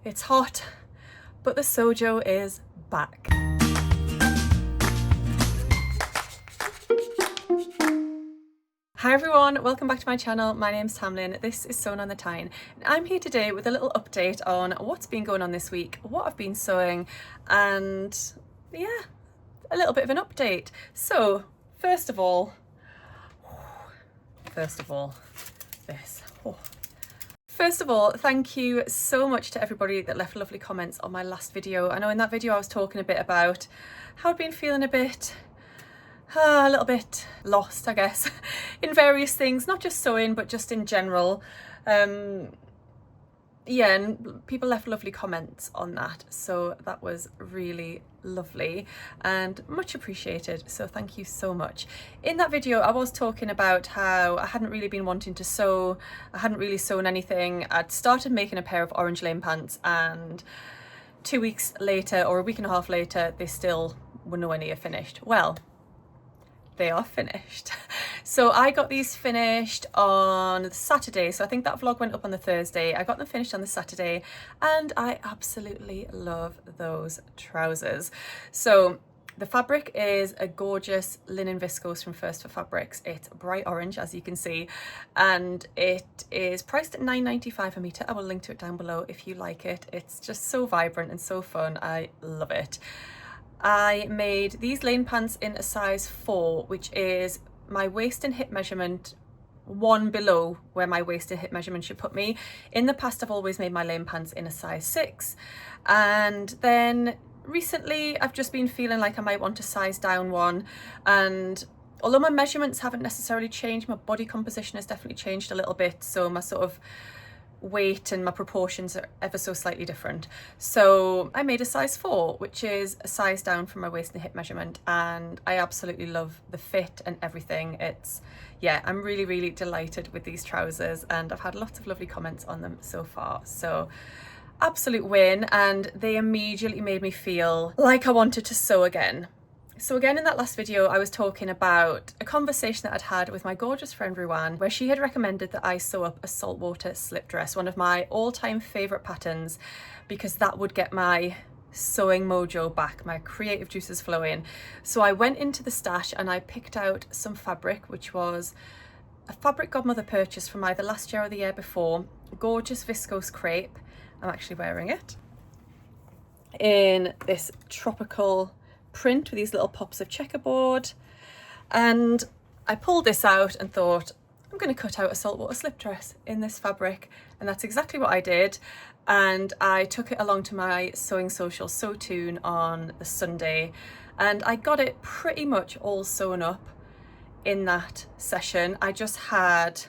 It's hot, but the sojo is back. Hi everyone, welcome back to my channel. My name's Tamlyn, this is Sewn on the Tyne, and I'm here today with a little update on what's been going on this week, what I've been sewing, and yeah, a little bit of an update. So first of all, this. First of all, thank you so much to everybody that left lovely comments on my last video. I know in that video I was talking a bit about how I'd been feeling a little bit lost, I guess, in various things, not just sewing, but just in general. Yeah, and people left lovely comments on that, so that was really lovely and much appreciated, so thank you so much. In that video I was talking about how I hadn't really been wanting to sew, I hadn't really sewn anything. I'd started making a pair of orange lane pants, and 2 weeks later, or a week and a half later, they still were nowhere near finished. Well, they are finished. So I got these finished on Saturday, so I think that vlog went up on the Thursday. I got them finished on the Saturday, and I absolutely love those trousers. So the fabric is a gorgeous linen viscose from First for Fabrics. It's bright orange, as you can see, and it is priced at £9.95 a metre. I will link to it down below if you like it. It's just so vibrant and so fun. I love it. I made these lane pants in a size 4, which is my waist and hip measurement, one below where my waist and hip measurement should put me. In the past I've always made my lane pants in a size 6, and then recently I've just been feeling like I might want to size down one, and although my measurements haven't necessarily changed, my body composition has definitely changed a little bit, so my sort of weight and my proportions are ever so slightly different. So I made a size 4, which is a size down from my waist and hip measurement, and I absolutely love the fit and everything. It's, yeah, I'm really delighted with these trousers, and I've had lots of lovely comments on them so far, so absolute win. And they immediately made me feel like I wanted to sew again. So again, in that last video, I was talking about a conversation that I'd had with my gorgeous friend Ruan, where she had recommended that I sew up a Saltwater slip dress, one of my all-time favourite patterns, because that would get my sewing mojo back, my creative juices flowing. So I went into the stash and I picked out some fabric, which was a fabric Godmother purchase from either last year or the year before, gorgeous viscose crepe. I'm actually wearing it in this tropical print with these little pops of checkerboard, and I pulled this out and thought, I'm going to cut out a saltwater slip dress in this fabric, and that's exactly what I did. And I took it along to my sewing social, Sewn, on the Sunday, and I got it pretty much all sewn up in that session. I just had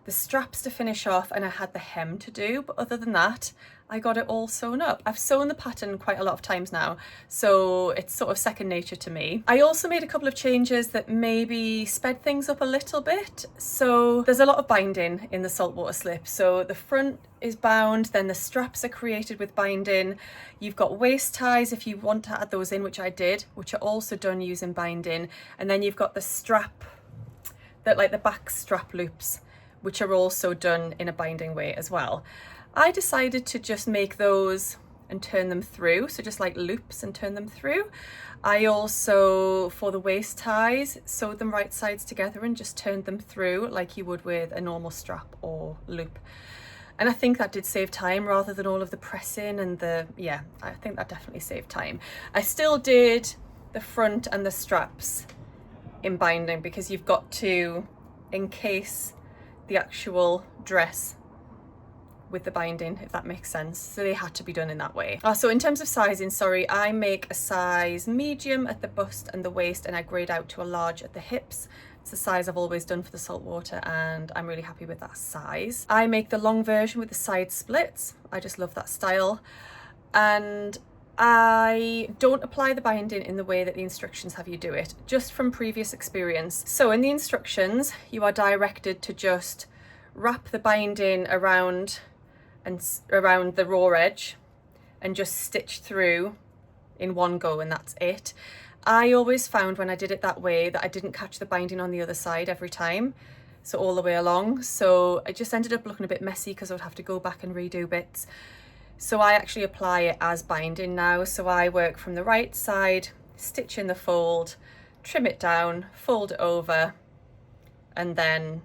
the straps to finish off and I had the hem to do, but other than that I got it all sewn up. I've sewn the pattern quite a lot of times now, so it's sort of second nature to me. I also made a couple of changes that maybe sped things up a little bit. So there's a lot of binding in the saltwater slip. So the front is bound, then the straps are created with binding. You've got waist ties if you want to add those in, which I did, which are also done using binding. And then you've got the strap, that like the back strap loops, which are also done in a binding way as well. I decided to just make those and turn them through, so just like loops and turn them through. I also, for the waist ties, sewed them right sides together and just turned them through like you would with a normal strap or loop. And I think that did save time rather than all of the pressing and yeah, I think that definitely saved time. I still did the front and the straps in binding because you've got to encase the actual dress with the binding, if that makes sense. So they had to be done in that way. So in terms of sizing, sorry, I make a size medium at the bust and the waist, and I grade out to a large at the hips. It's the size I've always done for the saltwater, and I'm really happy with that size. I make the long version with the side splits. I just love that style. And I don't apply the binding in the way that the instructions have you do it, just from previous experience. So in the instructions, you are directed to just wrap the binding around the raw edge and just stitch through in one go, and that's it. I always found when I did it that way that I didn't catch the binding on the other side every time, so all the way along. So it just ended up looking a bit messy because I would have to go back and redo bits. So I actually apply it as binding now. So I work from the right side, stitch in the fold, trim it down, fold it over, and then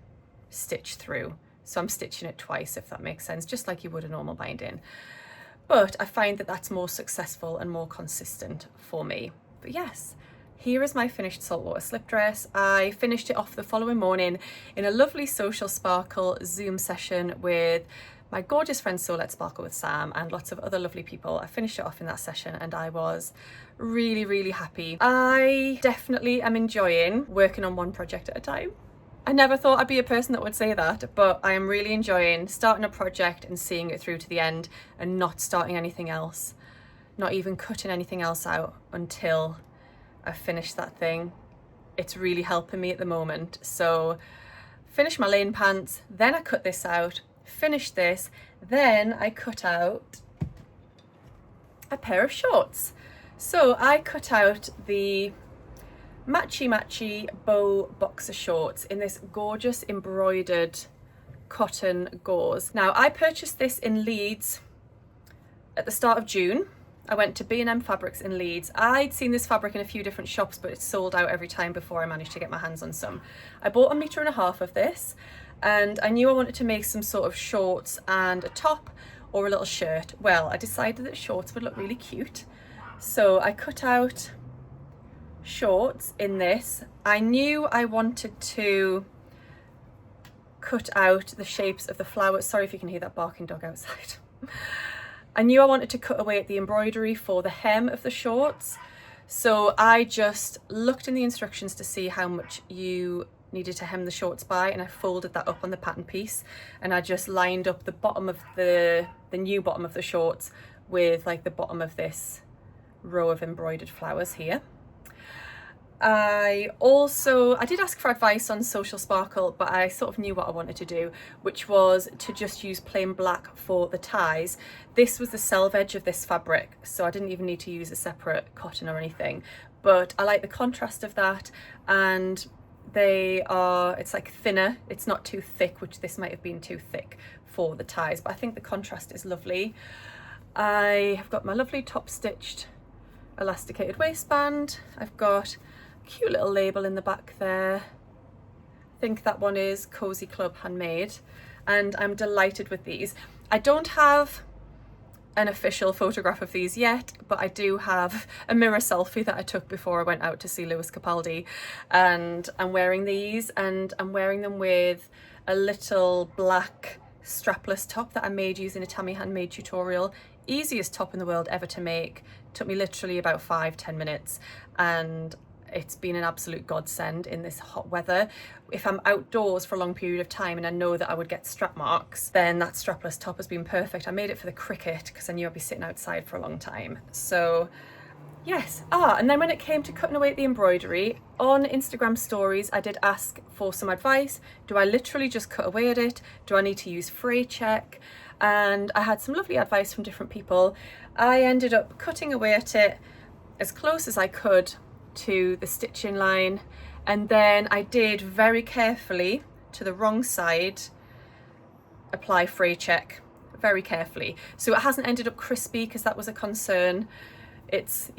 stitch through. So I'm stitching it twice, if that makes sense, just like you would a normal binding. But I find that that's more successful and more consistent for me. But yes, here is my finished saltwater slip dress. I finished it off the following morning in a lovely social sparkle Zoom session with my gorgeous friend So Let's Sparkle with Sam and lots of other lovely people. I finished it off in that session and I was really happy. I definitely am enjoying working on one project at a time. I never thought I'd be a person that would say that, but I am really enjoying starting a project and seeing it through to the end and not starting anything else, not even cutting anything else out until I've finished that thing. It's really helping me at the moment. So finish my lane pants, then I cut this out, finish this, then I cut out a pair of shorts. So I cut out the Matchy bow boxer shorts in this gorgeous embroidered cotton gauze. Now I purchased this in Leeds at the start of June. I went to B&M Fabrics in Leeds. I'd seen this fabric in a few different shops, but it's sold out every time before I managed to get my hands on some. I bought 1.5 meters of this and I knew I wanted to make some sort of shorts and a top or a little shirt. Well, I decided that shorts would look really cute. So I cut out shorts in this. I knew I wanted to cut out the shapes of the flowers. Sorry if you can hear that barking dog outside. I knew I wanted to cut away at the embroidery for the hem of the shorts. So I just looked in the instructions to see how much you needed to hem the shorts by, and I folded that up on the pattern piece and I just lined up the bottom of the new bottom of the shorts with like the bottom of this row of embroidered flowers here. I did ask for advice on Social Sparkle, but I sort of knew what I wanted to do, which was to just use plain black for the ties. This was the selvage of this fabric, so I didn't even need to use a separate cotton or anything, but I like the contrast of that, and it's like thinner, it's not too thick, which this might have been too thick for the ties, but I think the contrast is lovely. I have got my lovely top stitched elasticated waistband. I've got cute little label in the back there. I think that one is Cozy Club Handmade, and I'm delighted with these. I don't have an official photograph of these yet, but I do have a mirror selfie that I took before I went out to see Lewis Capaldi, and I'm wearing these, and I'm wearing them with a little black strapless top that I made using a Tammy handmade tutorial. Easiest top in the world ever to make. Took me literally about 5-10 minutes, and it's been an absolute godsend in this hot weather. If I'm outdoors for a long period of time and I know that I would get strap marks, then that strapless top has been perfect. I made it for the cricket because I knew I'd be sitting outside for a long time. So yes. And then when it came to cutting away the embroidery, on Instagram stories I did ask for some advice. Do I literally just cut away at it? Do I need to use fray check? And I had some lovely advice from different people. I ended up cutting away at it as close as I could to the stitching line, and then I did very carefully to the wrong side apply fray check very carefully, so it hasn't ended up crispy because that was a concern. It's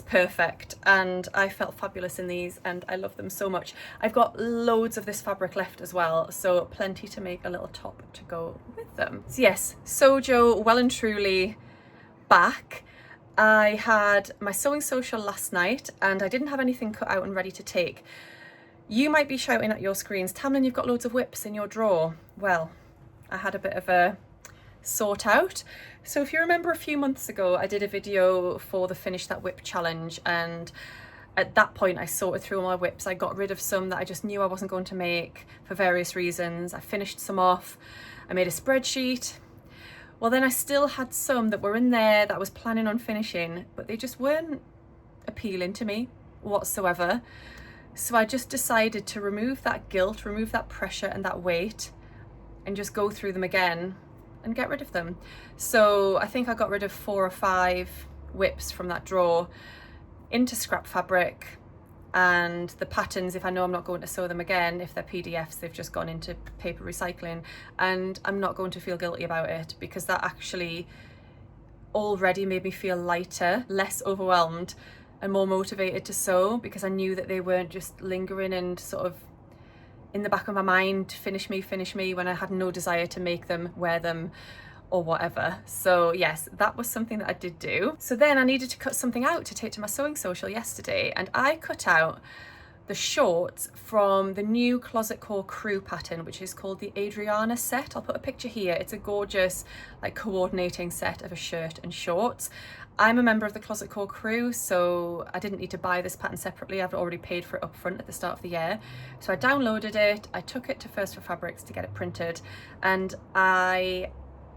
perfect, and I felt fabulous in these and I love them so much. I've got loads of this fabric left as well, so plenty to make a little top to go with them. So yes, Sojo well and truly back. I had my sewing social last night and I didn't have anything cut out and ready to take. You might be shouting at your screens, Tamlyn, you've got loads of whips in your drawer. Well, I had a bit of a sort out. So if you remember a few months ago, I did a video for the Finish That Whip challenge, and at that point I sorted through all my whips. I got rid of some that I just knew I wasn't going to make for various reasons. I finished some off. I made a spreadsheet. Well, then I still had some that were in there that I was planning on finishing, but they just weren't appealing to me whatsoever. So I just decided to remove that guilt, remove that pressure and that weight, and just go through them again and get rid of them. So I think I got rid of 4 or 5 whips from that drawer into scrap fabric, and the patterns, if I know I'm not going to sew them again, if they're PDFs, they've just gone into paper recycling, and I'm not going to feel guilty about it because that actually already made me feel lighter, less overwhelmed and more motivated to sew, because I knew that they weren't just lingering and sort of in the back of my mind, finish me, when I had no desire to make them, wear them or whatever. So yes, that was something that I did do. So then I needed to cut something out to take to my sewing social yesterday, and I cut out the shorts from the new Closet Core crew pattern, which is called the Adriana set. I'll put a picture here. It's a gorgeous like coordinating set of a shirt and shorts. I'm a member of the Closet Core crew, so I didn't need to buy this pattern separately. I've already paid for it up front at the start of the year. So I downloaded it, I took it to First for Fabrics to get it printed, and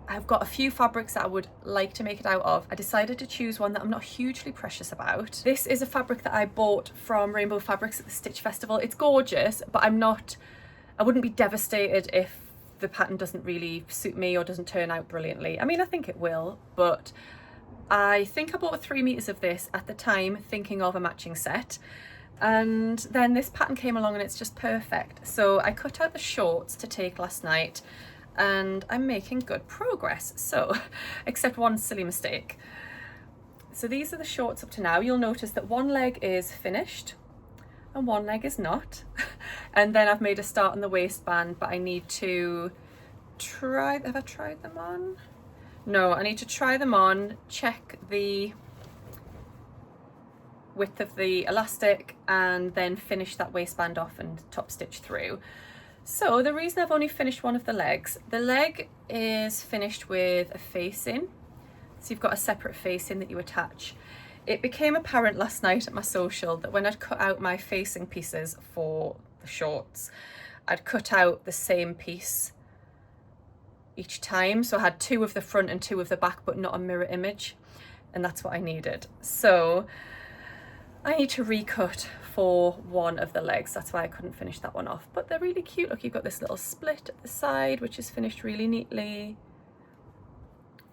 I've got a few fabrics that I would like to make it out of. I decided to choose one that I'm not hugely precious about. This is a fabric that I bought from Rainbow Fabrics at the Stitch Festival. It's gorgeous, but I wouldn't be devastated if the pattern doesn't really suit me or doesn't turn out brilliantly. I mean, I think it will, but I think I bought 3 meters of this at the time, thinking of a matching set. And then this pattern came along and it's just perfect. So I cut out the shorts to take last night, and I'm making good progress. So, except one silly mistake. So these are the shorts up to now. You'll notice that one leg is finished and one leg is not. And then I've made a start on the waistband, but I need to have I tried them on? No, I need to try them on, check the width of the elastic, and then finish that waistband off and top stitch through. So the reason I've only finished one of the legs, the leg is finished with a facing. So you've got a separate facing that you attach. It became apparent last night at my social that when I'd cut out my facing pieces for the shorts, I'd cut out the same piece each time. So I had 2 of the front and 2 of the back, but not a mirror image. And that's what I needed. So I need to recut for one of the legs. That's why I couldn't finish that one off. But they're really cute. Look, you've got this little split at the side, which is finished really neatly.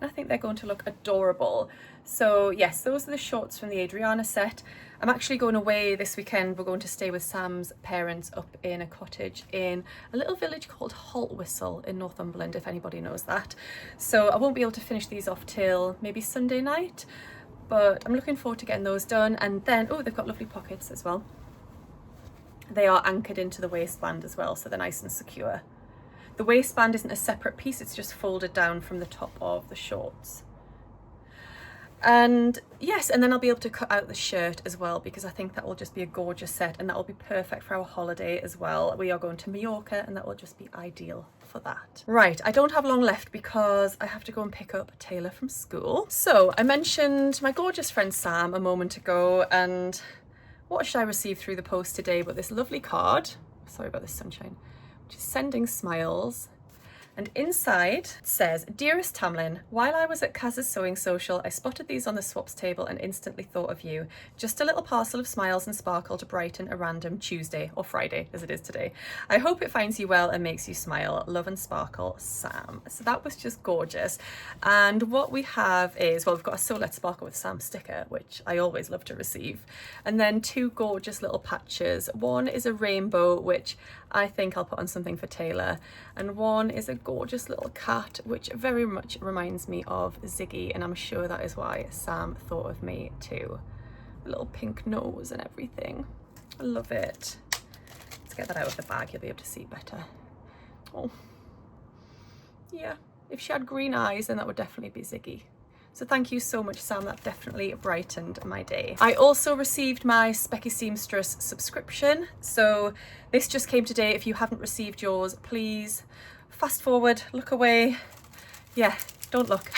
I think they're going to look adorable. So yes, those are the shorts from the Adriana set. I'm actually going away this weekend. We're going to stay with Sam's parents up in a cottage in a little village called Saltwater in Northumberland, if anybody knows that. So I won't be able to finish these off till maybe Sunday night, but I'm looking forward to getting those done. And then, oh, they've got lovely pockets as well. They are anchored into the waistband as well, so they're nice and secure. The waistband isn't a separate piece, it's just folded down from the top of the shorts. And yes, and then I'll be able to cut out the shirt as well, because I think that will just be a gorgeous set, and that will be perfect for our holiday as well. We are going to Mallorca, and that will just be ideal for that. Right, I don't have long left because I have to go and pick up Taylor from school. So I mentioned my gorgeous friend Sam a moment ago, and what should I receive through the post today but this lovely card, sorry about this sunshine, which is sending smiles. And inside it says, "Dearest Tamlyn, while I was at Kaz's Sewing Social, I spotted these on the swaps table and instantly thought of you. Just a little parcel of smiles and sparkle to brighten a random Tuesday, or Friday as it is today. I hope it finds you well and makes you smile. Love and sparkle, Sam." So that was just gorgeous. And what we have is, well, we've got a So Let's Sparkle with Sam sticker, which I always love to receive. And then 2 gorgeous little patches. One is a rainbow, which I think I'll put on something for Taylor. And one is a gorgeous little cat, which very much reminds me of Ziggy, and I'm sure that is why Sam thought of me too. A little pink nose and everything. I love it. Let's get that out of the bag, you'll be able to see better. Oh, yeah, if she had green eyes, then that would definitely be Ziggy. So thank you so much, Sam, that definitely brightened my day. I also received my Specky Seamstress subscription. So this just came today. If you haven't received yours, please fast forward, look away. Yeah, don't look.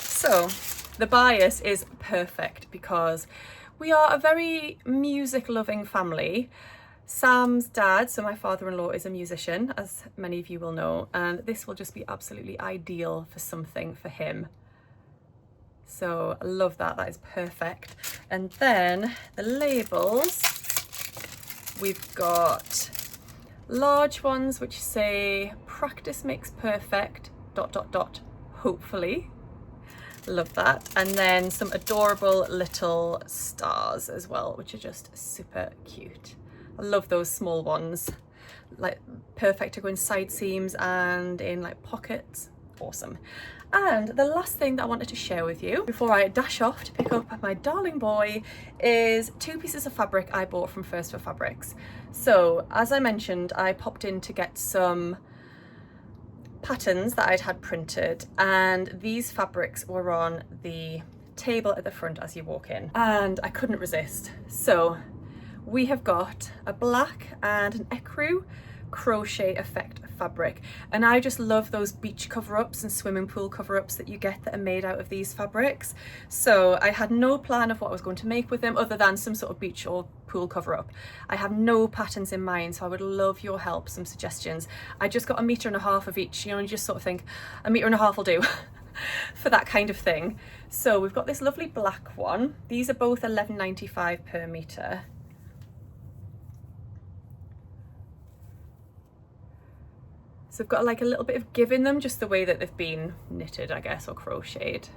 So the bias is perfect because we are a very music loving family. Sam's dad, so my father-in-law, is a musician, as many of you will know, and this will just be absolutely ideal for something for him. So I love that, that is perfect. And then the labels, we've got large ones which say "Practice makes perfect, ... hopefully." Love that. And then some adorable little stars as well, which are just super cute. I love those small ones, like perfect to go in side seams and in like pockets. Awesome. And the last thing that I wanted to share with you before I dash off to pick up my darling boy is 2 pieces of fabric I bought from First for Fabrics. So as I mentioned, I popped in to get some patterns that I'd had printed, and these fabrics were on the table at the front as you walk in, and I couldn't resist. So we have got a black and an ecru crochet effect fabric, and I just love those beach cover-ups and swimming pool cover-ups that you get that are made out of these fabrics. So I had no plan of what I was going to make with them other than some sort of beach or pool cover-up. I have no patterns in mind, so I would love your help, some suggestions. I just got 1.5 meters of each, you know, and you just sort of think 1.5 meters will do for that kind of thing. So we've got this lovely black one. These are both £11.95 per meter. So I've got like a little bit of give in them, just the way that they've been knitted, I guess, or crocheted.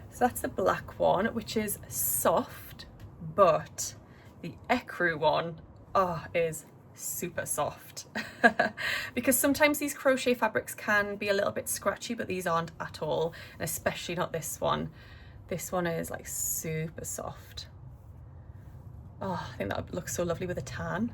So that's the black one, which is soft, but the ecru one, is super soft. Because sometimes these crochet fabrics can be a little bit scratchy, but these aren't at all, and especially not this one. This one is like super soft. Oh, I think that would look so lovely with a tan.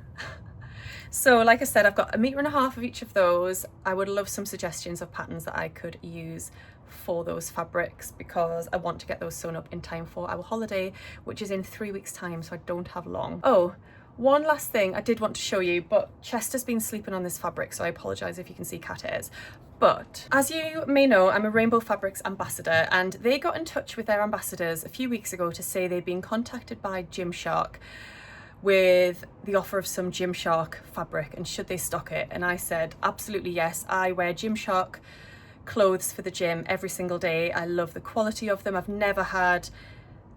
So like I said, I've got 1.5 meters of each of those. I would love some suggestions of patterns that I could use for those fabrics, because I want to get those sewn up in time for our holiday, which is in 3 weeks time, so I don't have long. Oh, one last thing I did want to show you, but Chester's been sleeping on this fabric, so I apologise if you can see cat hairs. But as you may know, I'm a Rainbow Fabrics ambassador, and they got in touch with their ambassadors a few weeks ago to say they'd been contacted by Gymshark with the offer of some Gymshark fabric and should they stock it. And I said absolutely yes. I wear Gymshark clothes for the gym every single day. I love the quality of them. I've never had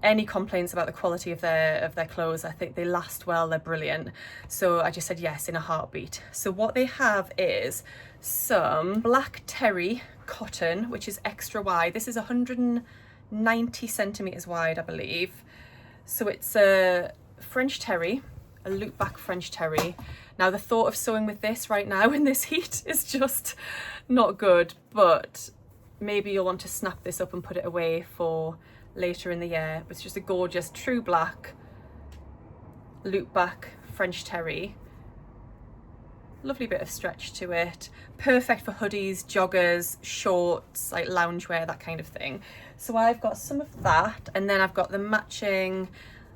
any complaints about the quality of their clothes. I think they last well, they're brilliant. So I just said yes in a heartbeat. So what they have is some black terry cotton, which is extra wide. This is 190 centimeters wide, I believe. So it's a French terry, a loop back French terry. Now the thought of sewing with this right now in this heat is just not good, but maybe you'll want to snap this up and put it away for later in the year. It's just a gorgeous true black loop back French terry. Lovely bit of stretch to it, perfect for hoodies, joggers, shorts, like loungewear, that kind of thing. So I've got some of that, and then I've got the matching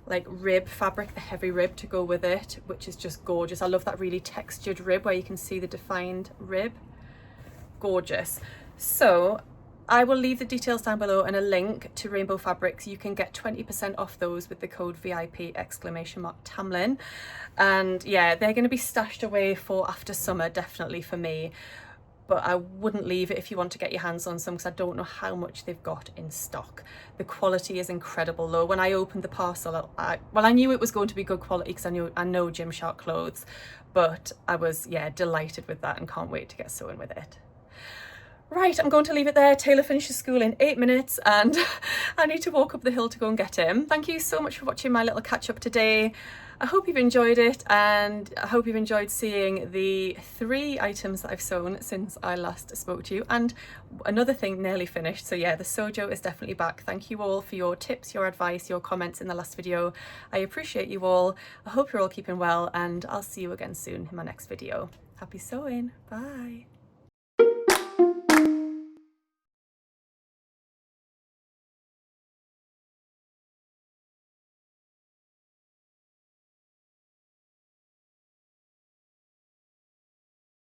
like rib fabric, the heavy rib to go with it, which is just gorgeous. I love that really textured rib where you can see the defined rib. Gorgeous. So I will leave the details down below and a link to Rainbow Fabrics. You can get 20% off those with the code VIP !Tamlyn. And yeah, they're going to be stashed away for after summer, definitely for me. But I wouldn't leave it if you want to get your hands on some, because I don't know how much they've got in stock. The quality is incredible though. When I opened the parcel, I knew it was going to be good quality because I know Gymshark clothes, but I was, yeah, delighted with that and can't wait to get sewing with it. Right, I'm going to leave it there. Taylor finishes school in 8 minutes and I need to walk up the hill to go and get him. Thank you so much for watching my little catch up today. I hope you've enjoyed it, and I hope you've enjoyed seeing the 3 items that I've sewn since I last spoke to you, and another thing nearly finished. So yeah, the Sojo is definitely back. Thank you all for your tips, your advice, your comments in the last video. I appreciate you all. I hope you're all keeping well, and I'll see you again soon in my next video. Happy sewing. Bye.